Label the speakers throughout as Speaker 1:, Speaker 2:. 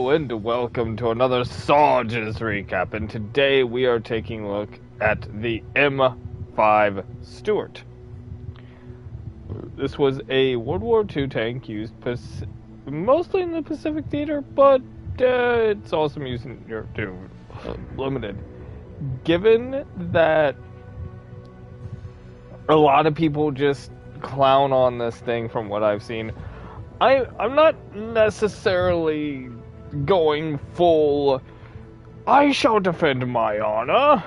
Speaker 1: Hello and welcome to another Sarge's recap, and today we are taking a look at the M5 Stuart. This was a World War II tank used mostly in the Pacific Theater, but it's also used in Europe too, limited. Given that a lot of people just clown on this thing from what I've seen, I'm not necessarily going full, I shall defend my honor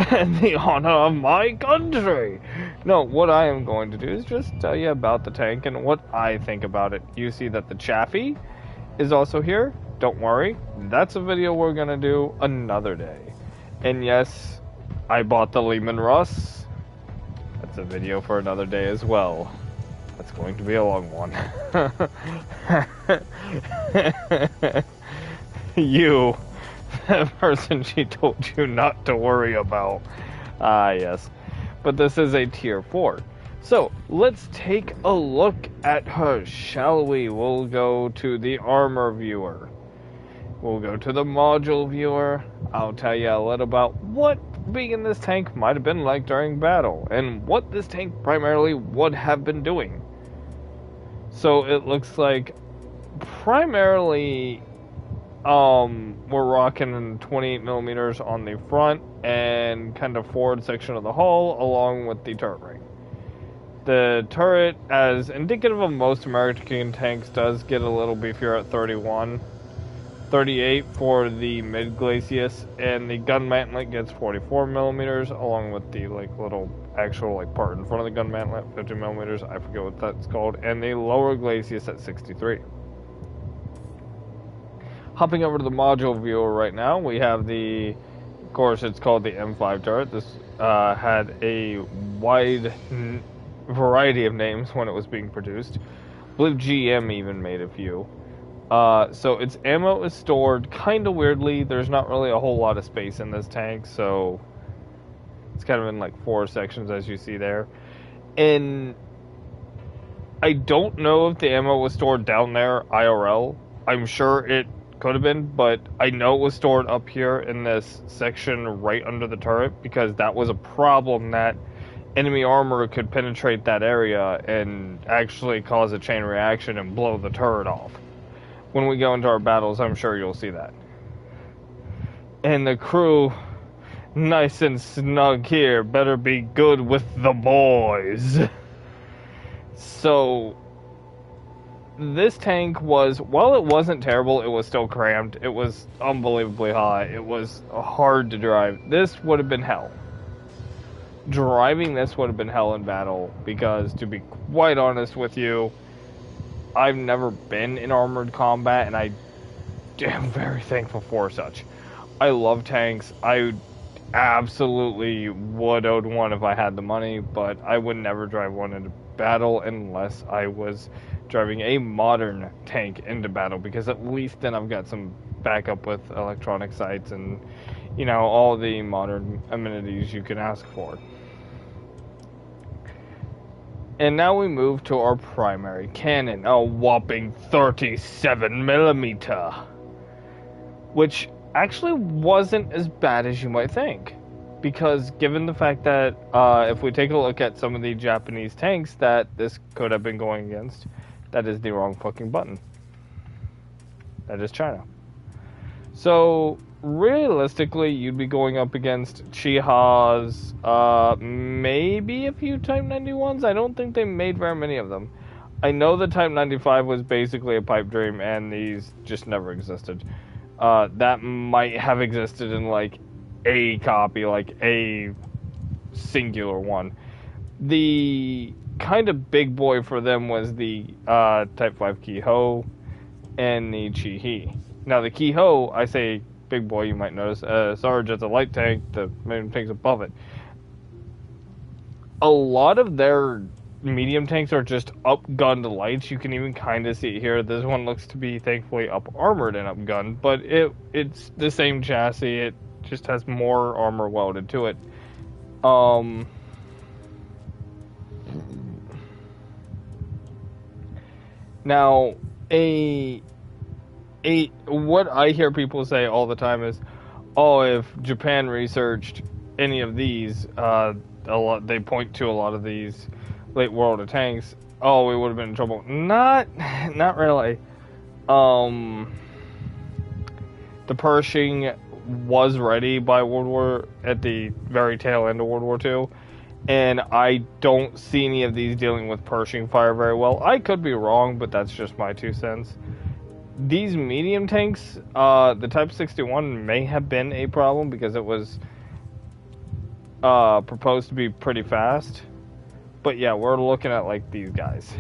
Speaker 1: and the honor of my country. No, what I am going to do is just tell you about the tank and what I think about it. You see that the Chaffee is also here. Don't worry, that's a video we're going to do another day. And yes, I bought the Lehman Russ. That's a video for another day as well. That's going to be a long one. You, the person she told you not to worry about. Yes. But this is a tier 4. So, let's take a look at her, shall we? We'll go to the armor viewer. We'll go to the module viewer. I'll tell you a little about what being in this tank might have been like during battle, and what this tank primarily would have been doing. So it looks like primarily we're rocking 28 millimeters on the front and kind of forward section of the hull along with the turret ring. The turret, as indicative of most American tanks, does get a little beefier at 31. 38 for the mid-glacis, and the gun mantlet gets 44 millimeters along with the little actual part in front of the gun mantlet, 50 millimeters, I forget what that's called, and the lower glacis at 63. Hopping over to the module viewer right now, we have of course it's called the M5 turret. This had a wide variety of names when it was being produced. I believe GM even made a few. So its ammo is stored kind of weirdly. There's not really a whole lot of space in this tank, so it's kind of in 4 sections as you see there. And I don't know if the ammo was stored down there IRL. I'm sure it could have been, but I know it was stored up here in this section right under the turret, because that was a problem that enemy armor could penetrate that area and actually cause a chain reaction and blow the turret off. When we go into our battles, I'm sure you'll see that. And the crew, nice and snug here, better be good with the boys. So, this tank was, while it wasn't terrible, it was still cramped. It was unbelievably hot. It was hard to drive. This would have been hell. Driving this would have been hell in battle, because to be quite honest with you, I've never been in armored combat, and I am very thankful for such. I love tanks. I absolutely would own one if I had the money, but I would never drive one into battle unless I was driving a modern tank into battle, because at least then I've got some backup with electronic sights and, all the modern amenities you can ask for. And now we move to our primary cannon, a whopping 37 millimeter, which actually wasn't as bad as you might think, because given the fact that if we take a look at some of the Japanese tanks that this could have been going against, that is the wrong fucking button. That is China. So realistically, you'd be going up against Chihas, maybe a few Type 91s. I don't think they made very many of them. I know the Type 95 was basically a pipe dream, and these just never existed. That might have existed in a copy, a singular one. The kind of big boy for them was the Type 5 Kiho and the Chi-He. Now the Kiho, I say big boy, you might notice, Sarge has a light tank, the medium tank's above it. A lot of their medium tanks are just up-gunned lights. You can even kind of see it here. This one looks to be, thankfully, up-armored and up-gunned, but it's the same chassis. It just has more armor welded to it. Now, a what I hear people say all the time is, oh, if Japan researched any of these, they point to a lot of these late world of tanks. Oh, we would have been in trouble. Not really. The Pershing was ready by at the very tail end of World War II, and I don't see any of these dealing with Pershing fire very well. I could be wrong, but that's just my 2 cents. These medium tanks, the Type 61 may have been a problem because it was proposed to be pretty fast. But yeah, we're looking at like these guys,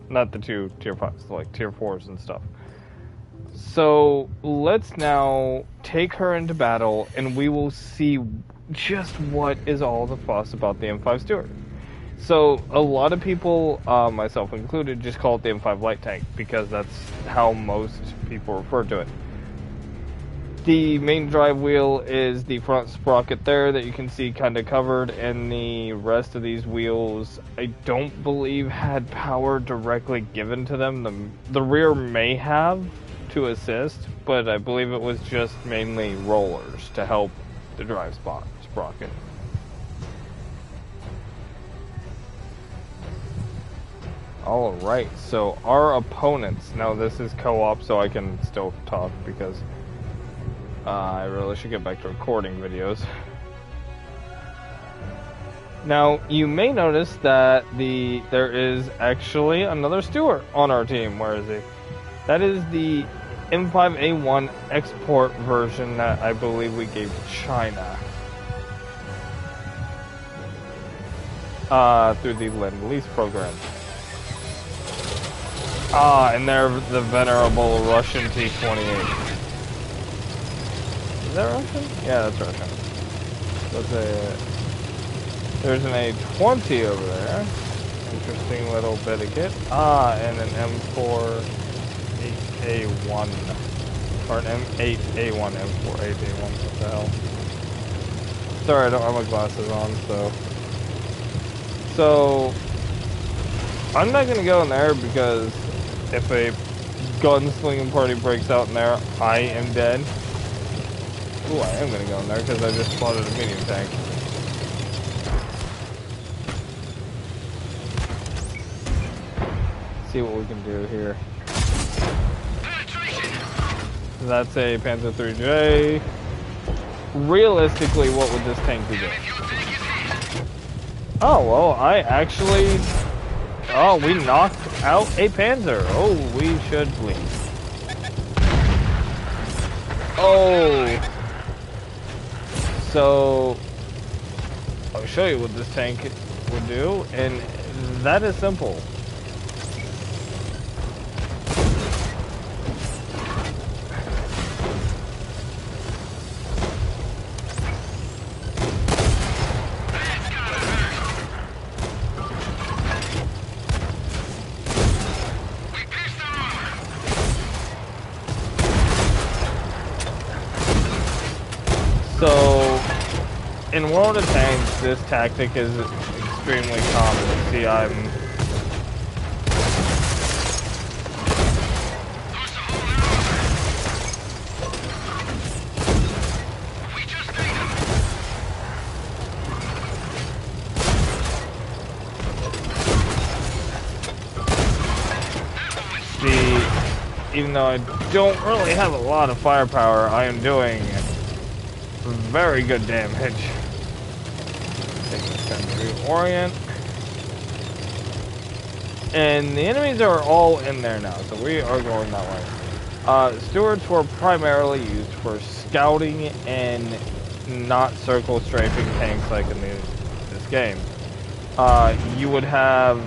Speaker 1: not the 2 tier 5s, like tier 4s and stuff. So let's now take her into battle, and we will see just what is all the fuss about the M5 Stuart. So a lot of people, myself included, just call it the M5 light tank because that's how most people refer to it. The main drive wheel is the front sprocket there that you can see kind of covered, and the rest of these wheels I don't believe had power directly given to them. The rear may have to assist, but I believe it was just mainly rollers to help the drive sprocket. Alright, so our opponents, now this is co-op so I can still talk because I really should get back to recording videos. Now, you may notice that there is actually another Stuart on our team. Where is he? That is the M5A1 export version that I believe we gave to China. Through the Lend-Lease program. And they're the venerable Russian T-28. Is that Russian? Yeah, that's Russian. There's an A20 over there. Interesting little bit of kit. And an M4 8A1. Or an M8A1, M4 8A1. What the hell? Sorry, I don't have my glasses on, So, I'm not gonna go in there because if a gunslinging party breaks out in there, I am dead. Ooh, I am gonna go in there because I just spotted a medium tank. See what we can do here. That's a Panzer IIIJ. Realistically, what would this tank be doing? Oh, well, I actually... Oh, we knocked out a Panzer. Oh, we should leave. Oh... So, I'll show you what this tank would do, and that is simple. So, in World of Tanks, this tactic is extremely common. See, even though I don't really have a lot of firepower, I am doing very good damage. Take this time to reorient. And the enemies are all in there now, so we are going that way. Stuarts were primarily used for scouting and not circle strafing tanks like in this game. You would have...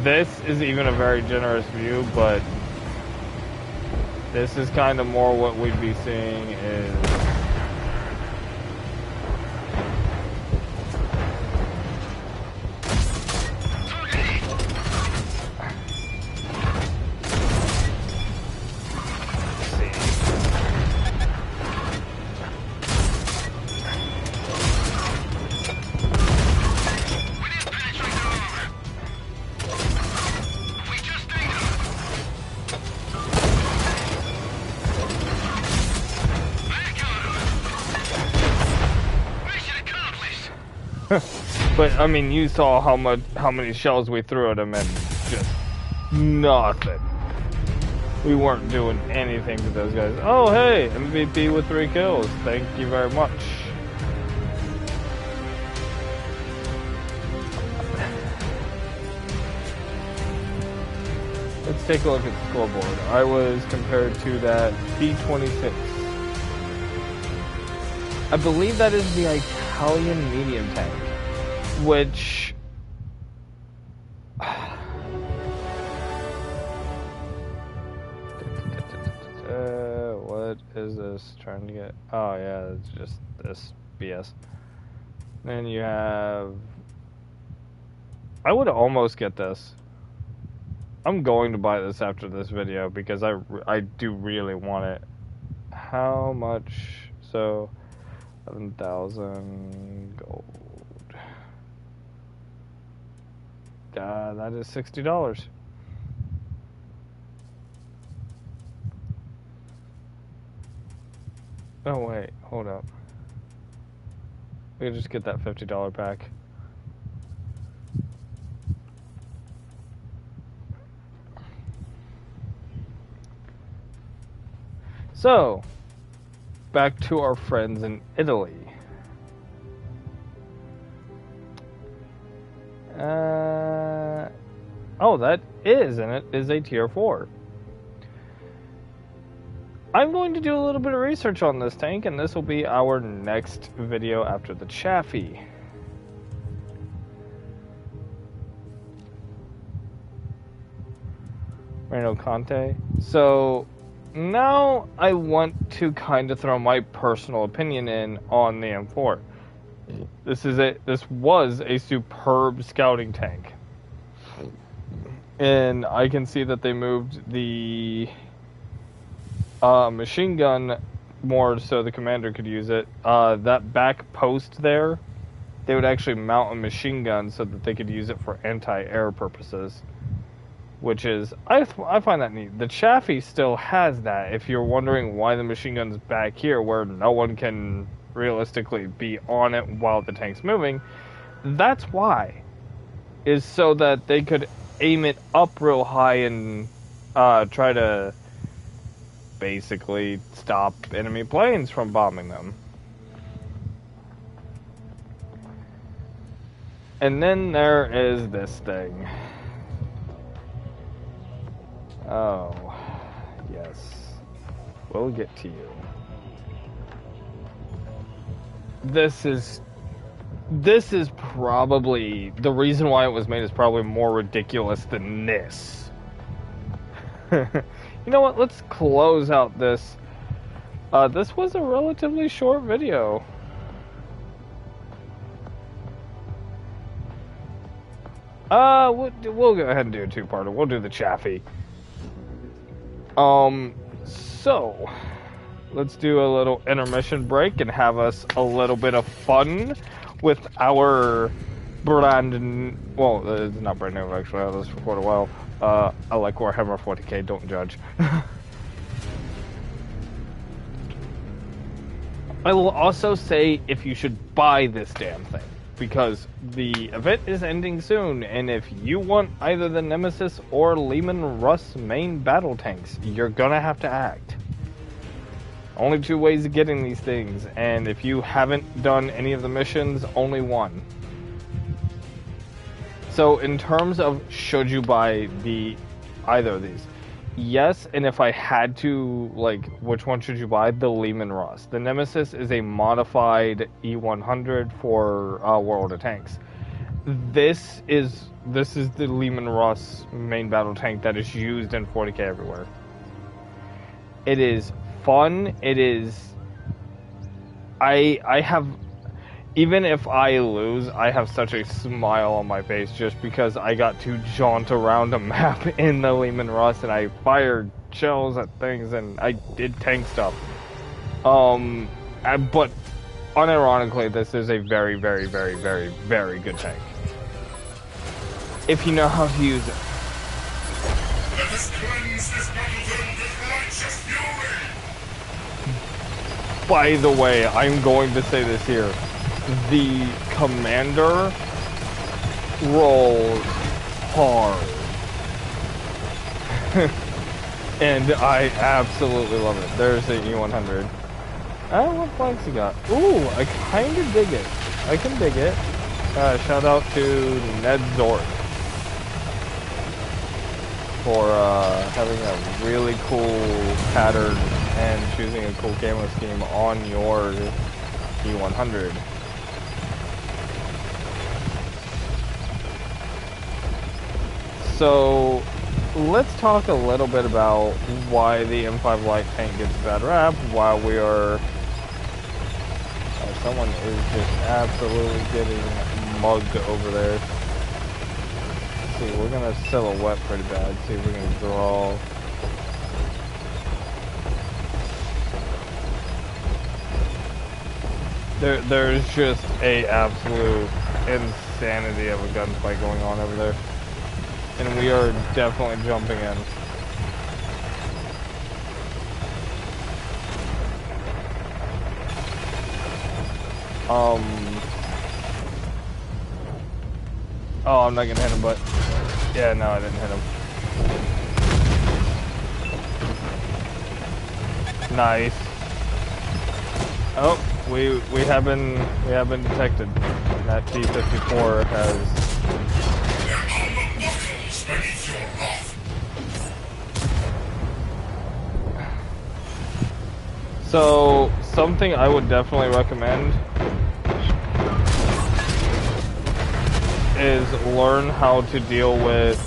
Speaker 1: This is even a very generous view, but this is kind of more what we'd be seeing is... But I mean, you saw how many shells we threw at him, and just nothing. We weren't doing anything to those guys. Oh hey, MVP with 3 kills. Thank you very much. Let's take a look at the scoreboard. I was compared to that B-26. I believe that is the Italian medium tank, which... what is this trying to get? Oh yeah, it's just this BS. Then you have... I would almost get this. I'm going to buy this after this video because I do really want it. How much? So, 11,000 gold. That is $60. Oh wait, hold up. We can just get that $50 pack. So, back to our friends in Italy. Oh, that is, and it is a tier 4. I'm going to do a little bit of research on this tank, and this will be our next video after the Chaffee. Reno Conte. So... now I want to kind of throw my personal opinion in on the M4. This was a superb scouting tank. And I can see that they moved the machine gun more so the commander could use it. That back post there, they would actually mount a machine gun so that they could use it for anti-air purposes. Which is, I find that neat. The Chaffee still has that, if you're wondering why the machine gun's back here where no one can realistically be on it while the tank's moving. That's why. Is so that they could aim it up real high and try to basically stop enemy planes from bombing them. And then there is this thing. Oh, yes. We'll get to you. This is probably, the reason why it was made is probably more ridiculous than this. You know what, let's close out this. This was a relatively short video. We'll go ahead and do a two-parter. We'll do the Chaffee. So, let's do a little intermission break and have us a little bit of fun with our brand, well, it's not brand new actually, I had this for quite a while. I like Warhammer 40k, don't judge. I will also say if you should buy this damn thing, because the event is ending soon, and if you want either the Nemesis or Leman Russ main battle tanks, you're gonna have to act. Only 2 ways of getting these things, and if you haven't done any of the missions, only 1. So in terms of should you buy either of these, yes, and if I had to, like, which one should you buy? The Leman Russ. The Nemesis is a modified E100 for World of Tanks. This is the Leman Russ main battle tank that is used in 40k everywhere. It is fun. It is. I have, even if I lose, I have such a smile on my face just because I got to jaunt around a map in the Leman Russ and I fired shells at things and I did tank stuff. But unironically, this is a very, very, very, very, very good tank. If you know how to use it.
Speaker 2: Let us cleanse this battlefield with righteous fury!
Speaker 1: By the way, I'm going to say this here. The Commander rolls hard. And I absolutely love it. There's the E100. What flags you got? Ooh, I kind of dig it. I can dig it. Shout out to Ned Zort for having a really cool pattern and choosing a cool camo scheme on your E100. So let's talk a little bit about why the M5 light tank gets a bad rap while we are... someone is just absolutely getting mugged over there. Let's see, we're gonna silhouette pretty bad. See if we can draw. There's just a absolute insanity of a gunfight going on over there. And we are definitely jumping in. Oh, I'm not gonna hit him, but yeah, no, I didn't hit him. Nice. Oh, we have been detected. That T-54 has. So something I would definitely recommend is learn how to deal with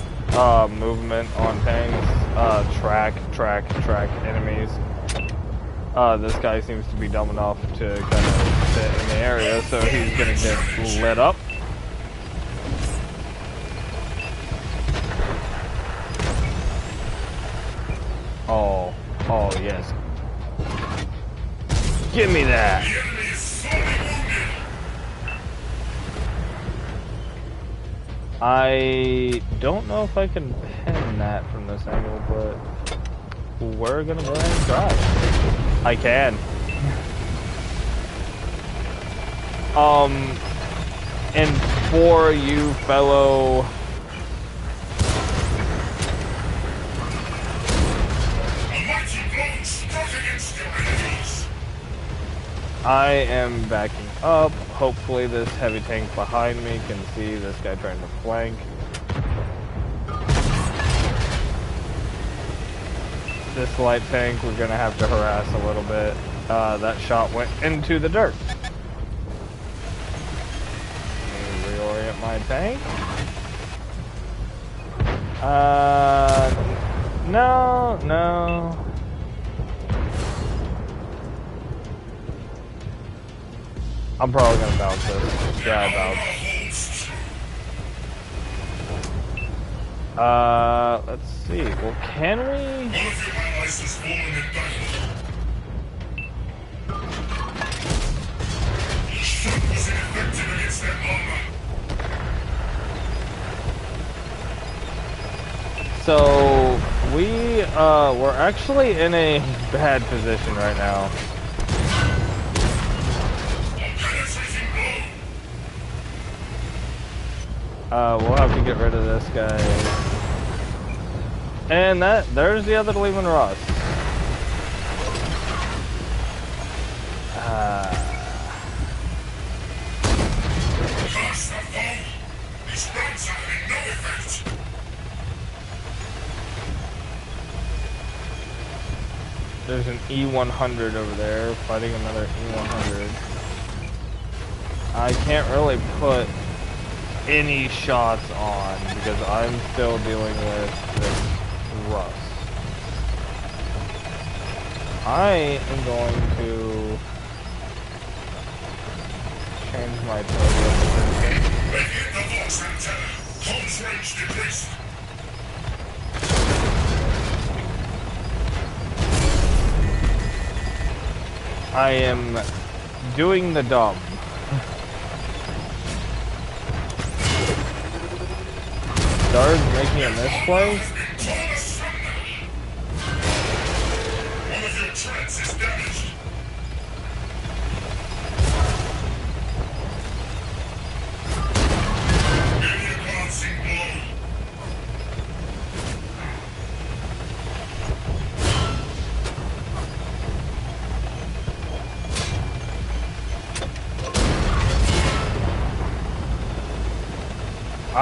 Speaker 1: movement on tanks, track enemies. This guy seems to be dumb enough to kind of sit in the area, so he's gonna get lit up. Oh yes. Give me that. I don't know if I can pin that from this angle, but we're gonna go ahead and try. I can. And for you fellow I am backing up. Hopefully this heavy tank behind me can see this guy trying to flank. This light tank we're gonna have to harass a little bit. That shot went into the dirt. Let me reorient my tank. No. I'm probably gonna bounce this. Yeah, I bounced. Let's see. Well, can we? So we're actually in a bad position right now. We'll have to get rid of this guy. And there's the other Lehman Ross. There's an E100 over there fighting another E100. I can't really put any shots on because I'm still dealing with this rust. I am going to change my I am doing the dumb. Started making a misplay.
Speaker 2: One of your turrets is damaged.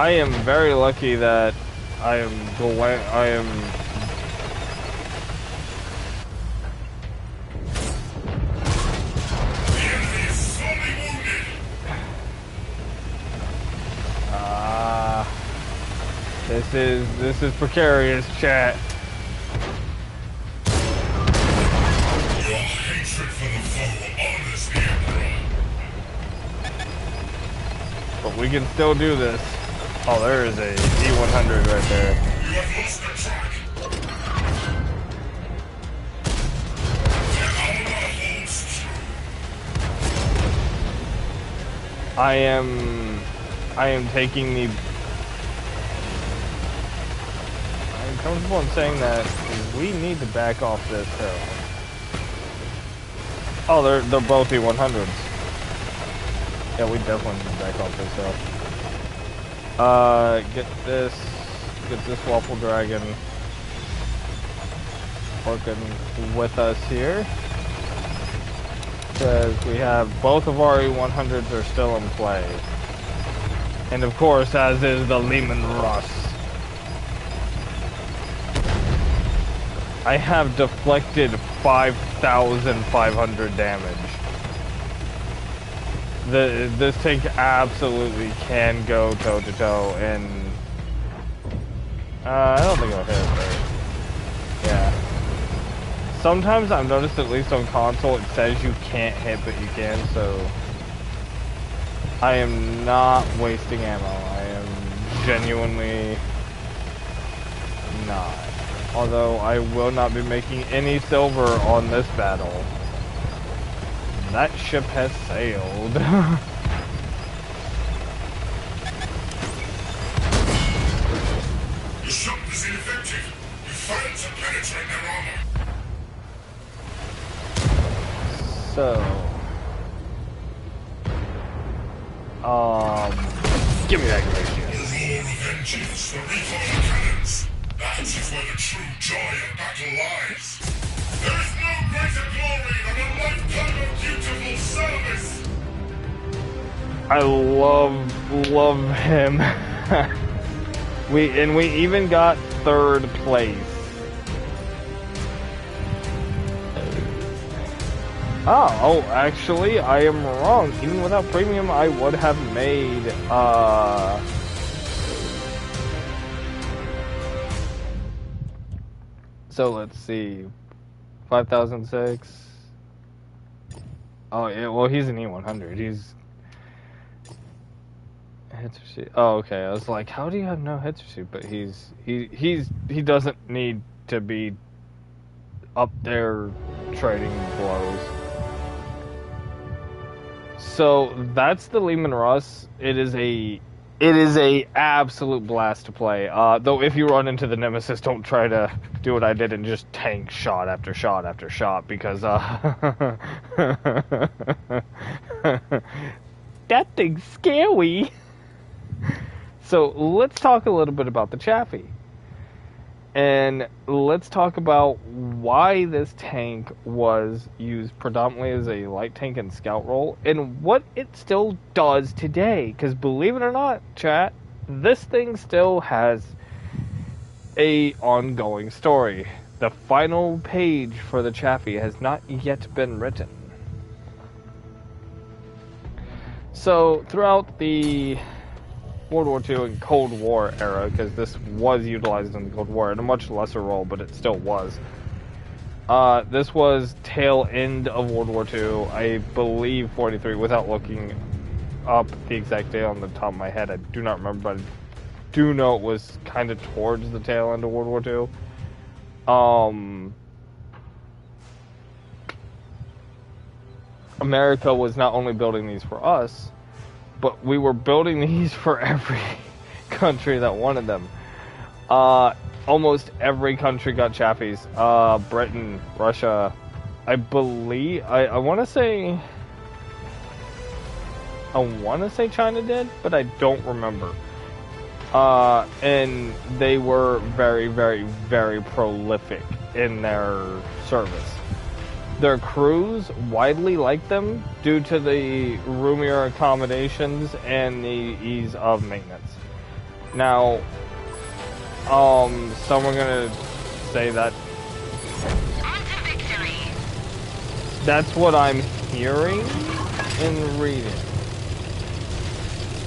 Speaker 1: I am very lucky that I am
Speaker 2: The enemy is sorely wounded.
Speaker 1: this is precarious, chat.
Speaker 2: Your hatred for the foe honors the Emperor.
Speaker 1: But we can still do this. Oh, there is a E100 right there.
Speaker 2: You have lost the track. The armor holds true.
Speaker 1: I am taking the. I'm comfortable in saying that we need to back off this hill. Oh, they're both E100s. Yeah, we definitely need to back off this hill. Get this Waffle Dragon working with us here. Because we have both of our E100s are still in play. And of course, as is the Lehman Russ. I have deflected 5,500 damage. This tank absolutely can go toe to toe, and I don't think I'll hit it, but yeah. Sometimes I've noticed, at least on console, it says you can't hit, but you can. So I am not wasting ammo. I am genuinely not. Although I will not be making any silver on this battle. That ship has sailed.
Speaker 2: The shot was ineffective. You failed to penetrate their armor.
Speaker 1: So, give me that glacier.
Speaker 2: The roar of vengeance, the recoil cannons. That is where the true joy of battle lies. There is no greater glory than a lifetime of dutiful service.
Speaker 1: I love him. we even got 3rd place. Oh, actually, I am wrong. Even without premium, I would have made, So let's see. 5,006. Oh, yeah, well, he's an E100. He's... Hits or shoot. Oh, okay. I was like, how do you have no hits or shoot? But he doesn't need to be up there trading blows. So that's the Lehman Russ. It is a absolute blast to play. Though if you run into the Nemesis, don't try to do what I did and just tank shot after shot after shot, because that thing's scary. So let's talk a little bit about the Chaffee. And let's talk about why this tank was used predominantly as a light tank and scout role, and what it still does today. Because believe it or not, chat, this thing still has a ongoing story. The final page for the Chaffee has not yet been written. So throughout the World War II and Cold War era, because this was utilized in the Cold War in a much lesser role, but it still was. This was tail end of World War II, I believe 43, without looking up the exact date on the top of my head. I do not remember, but I do know it was kind of towards the tail end of World War II. America was not only building these for us, but we were building these for every country that wanted them. Almost every country got Chafees. Britain, Russia, I believe, I want to say China did, but I don't remember. And they were very, very, very prolific in their service. Their crews widely liked them due to the roomier accommodations and the ease of maintenance. Now, some are gonna say that that's what I'm hearing and reading.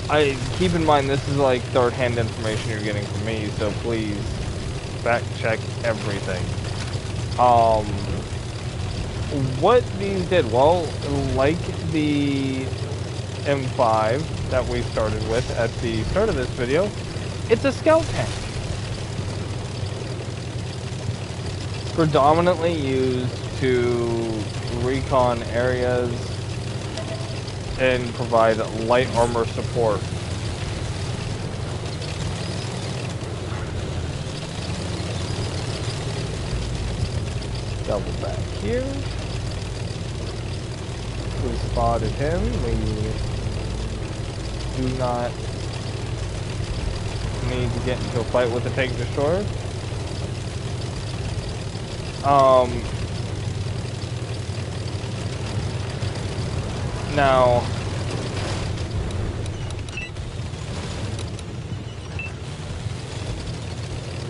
Speaker 1: I keep in mind this is like third-hand information you're getting from me, so please fact check everything. What these did, well, like the M5 that we started with at the start of this video, it's a scout tank. Predominantly used to recon areas and provide light armor support. Double back here. We spotted him. We do not need to get into a fight with the tank destroyer. Now,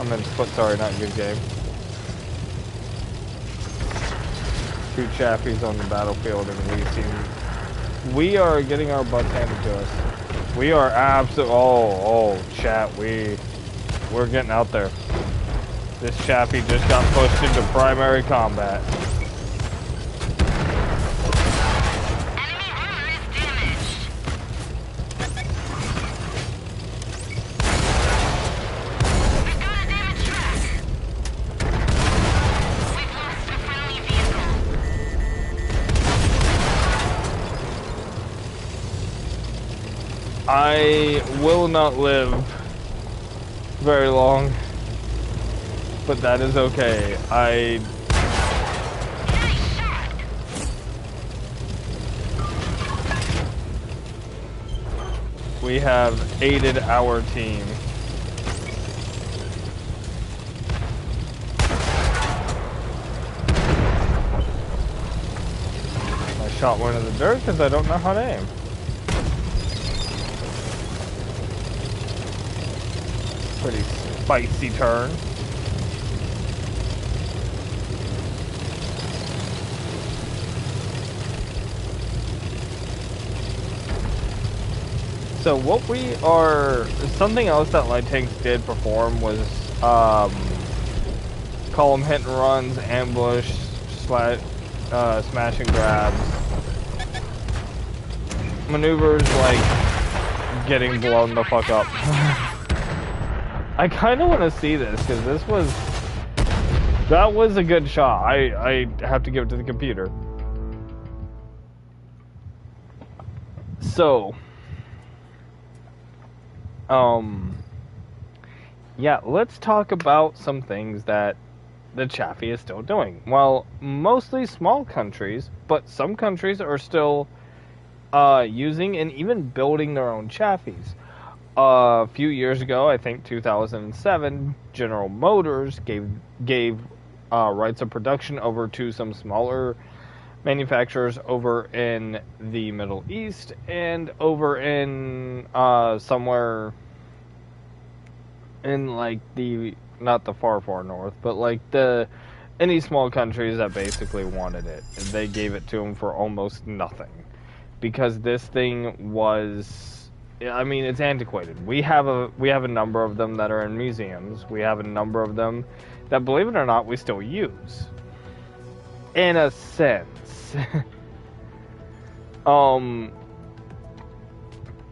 Speaker 1: I'm in split, sorry, not good game. Two chaffies on the battlefield, and we are getting our butts handed to us. We are chat, we're getting out there. This chaffee just got pushed into primary combat. I will not live very long, but that is okay. We have aided our team. I shot one in the dirt because I don't know how to aim. Pretty spicy turn. So what we are, something else that light tanks did perform was column hit and runs, ambush, smash and grabs, maneuvers like getting blown the fuck up. I kind of want to see this because that was a good shot. I have to give it to the computer. So, yeah, let's talk about some things that the Chaffee is still doing. Well, mostly small countries, but some countries are still using and even building their own Chafees. A few years ago, I think 2007, General Motors gave rights of production over to some smaller manufacturers over in the Middle East and over in somewhere in like not the far north, but like any small countries that basically wanted it. They gave it to them for almost nothing because this thing was, I mean, it's antiquated. We have a number of them that are in museums. We have a number of them that, believe it or not, we still use. In a sense.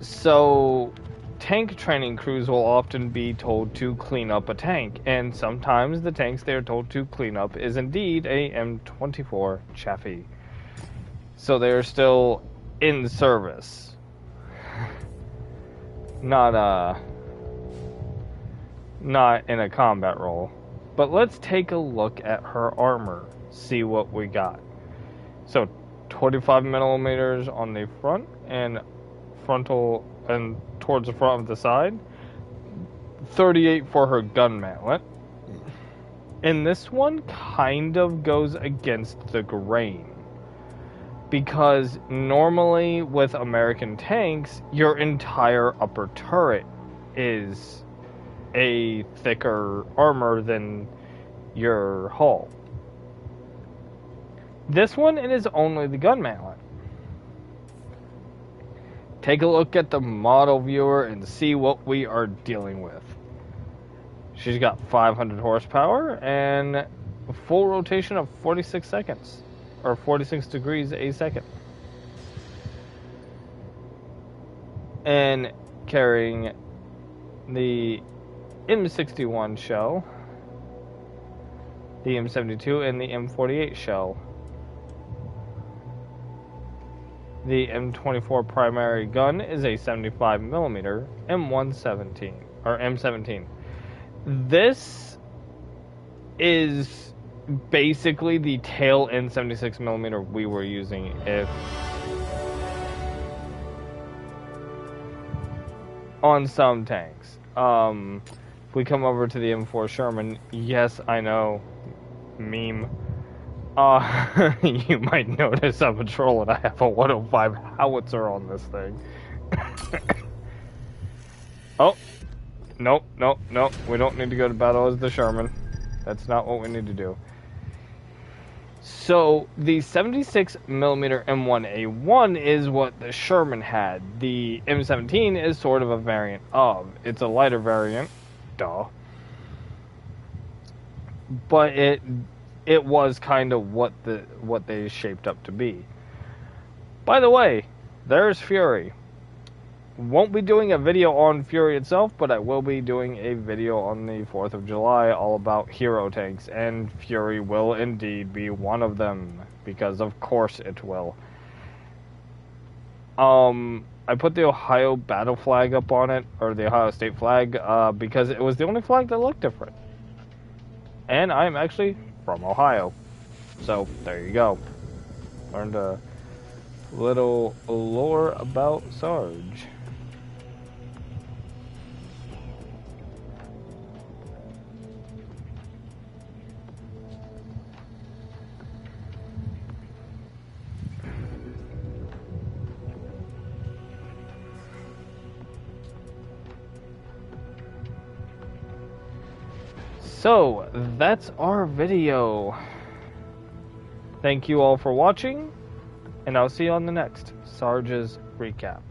Speaker 1: So tank training crews will often be told to clean up a tank, and sometimes the tanks they are told to clean up is indeed a M24 Chaffee. So they are still in service. Not in a combat role. But let's take a look at her armor, see what we got. So 25 millimeters on the front and frontal and towards the front of the side. 38 for her gun mantlet. And this one kind of goes against the grain. Because normally with American tanks, your entire upper turret is a thicker armor than your hull. This one, it is only the gun mallet. Take a look at the model viewer and see what we are dealing with. She's got 500 horsepower and a full rotation of 46 seconds, or 46 degrees a second. And carrying the M61 shell, the M72, and the M48 shell. The M24 primary gun is a 75mm M117 or M17. This is basically the tail end 76mm we were using if on some tanks. If we come over to the M4 Sherman, yes, I know, meme. You might notice I'm a troll and I have a 105 howitzer on this thing. Oh, nope. We don't need to go to battle as the Sherman. That's not what we need to do. So, the 76mm M1A1 is what the Sherman had. The M17 is sort of a variant of. It's a lighter variant. Duh. But it was kind of what they shaped up to be. By the way, there's Fury. Won't be doing a video on Fury itself, but I will be doing a video on the 4th of July all about hero tanks, and Fury will indeed be one of them, because of course it will. I put the Ohio battle flag up on it, or the Ohio State flag, because it was the only flag that looked different. And I'm actually from Ohio. So, there you go. Learned a little lore about Sarge. So, that's our video. Thank you all for watching, and I'll see you on the next Sarge's Recap.